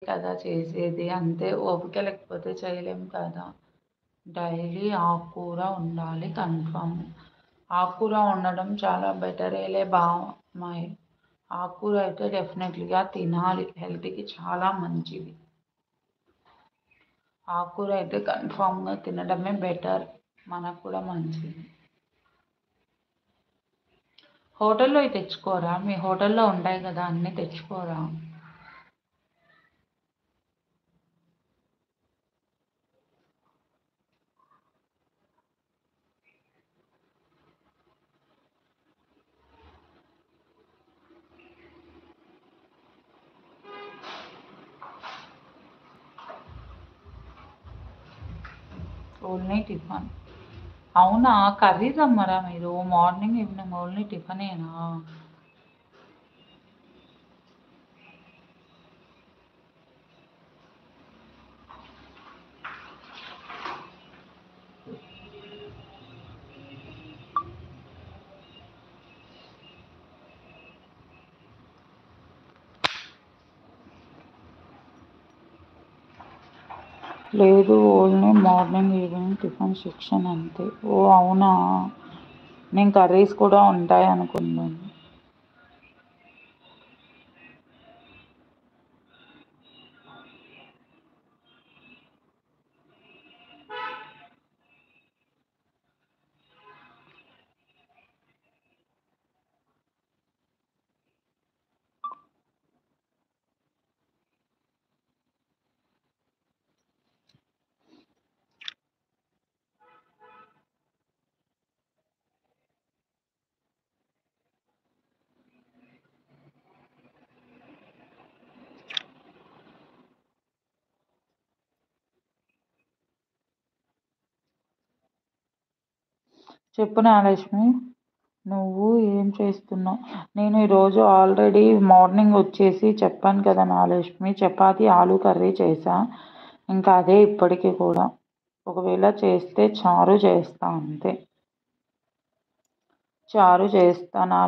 కదా చేసేది. అంతే ఓపిక లేకపోతే చేయలేం కదా! డైలీ ఆకుకూర ఉండాలి కన్ఫర్మ్. ఆకుకూర ఉండడం చాలా బెటరేలే బామ్మాయి. ఆకుకూర అయితే డెఫినెట్‌లీగా తినాలి. హెల్త్‌కి చాలా మంచిది. ఆకుకూర అయితే కన్ఫర్మ్‌గా తినడమే బెటర్. మనకు కూడా మంచిది. హోటల్‌లోయి తెచ్చుకోరా? మీ హోటల్‌లో ఉంటాయి కదా! అన్నీ తెచ్చుకోరా? Only tiffin. అవునా! కర్రీస్ అమ్మరా మీరు? మార్నింగ్, ఈవినింగ్ ఓన్లీ టిఫనేనా? లేదు. Only morning, evening tiffin section అంతే. ఓహ్! అవునా! నేను కర్రీస్ కూడా ఉంటాయనుకున్నాను. చెప్పు నాగలక్ష్మి. నువ్వు ఏం చేస్తున్నావు? నేను ఈరోజు ఆల్రెడీ మార్నింగ్ వచ్చేసి చెప్పాను కదా నాగలక్ష్మి, చపాతీ ఆలు కర్రీ చేశా. ఇంకా అదే ఇప్పటికి కూడా. ఒకవేళ చేస్తే చారు చేస్తా అంతే. చారు చేస్తానా?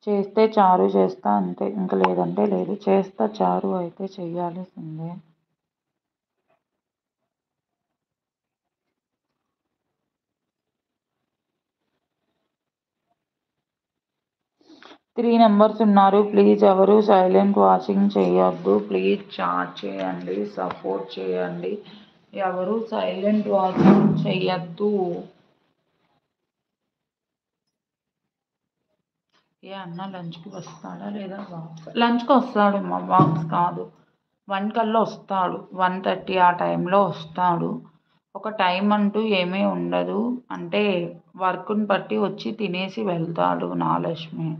చేస్తే చారు చేస్తా అంతే. ఇంక లేదంటే లేదు. చేస్తా చారు అయితే చెయ్యాల్సిందే. 3 మెంబర్స్ ఉన్నారు. ప్లీజ్ ఎవరు సైలెంట్ వాచింగ్ చేయొద్దు. ప్లీజ్ చాట్ చేయండి. సపోర్ట్ చేయండి. ఎవరు సైలెంట్ వాచింగ్ చెయ్యొద్దు. ఏ అన్న లంచ్‌కి వస్తాడా లేదా బాక్స్? లంచ్‌కి వస్తాడమ్మా, బాక్స్ కాదు. 1 కల్లా వస్తాడు. 1:30 ఆ టైంలో వస్తాడు. ఒక టైం అంటూ ఏమీ ఉండదు. అంటే వర్క్‌ని బట్టి వచ్చి తినేసి వెళ్తాడు నాగలక్ష్మి.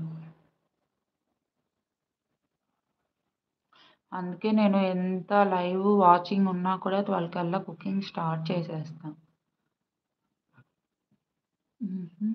అందుకే నేను ఎంత లైవ్ వాచింగ్ ఉన్నా కూడా 12 కల్లా కుకింగ్ స్టార్ట్ చేసేస్తా. హుహు.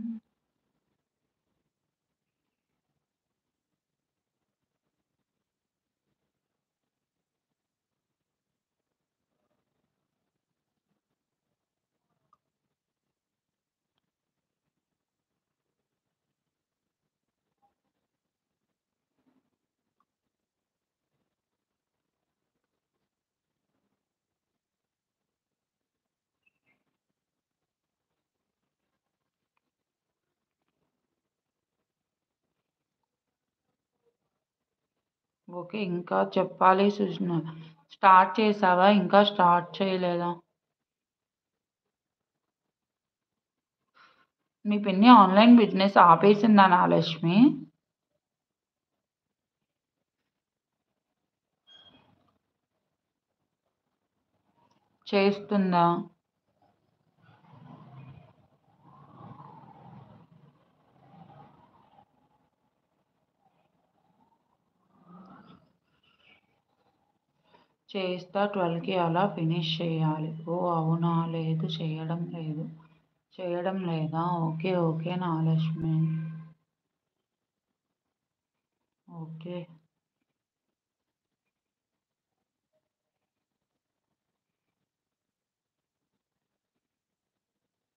ఓకే. ఇంకా చెప్పాలి సుష్మ. స్టార్ట్ చేశావా? ఇంకా స్టార్ట్ చేయలేదా? మీ పిన్ని ఆన్‌లైన్ బిజినెస్ ఆపేసిందా నాగలక్ష్మి? చేస్తుందా? చేస్తా 12కి అలా ఫినిష్ చేయాలి. ఓహ్! అవునా! లేదు చేయడం లేదు. చేయడం లేదా? ఓకే. ఓకే నాగలక్ష్మి. ఓకే.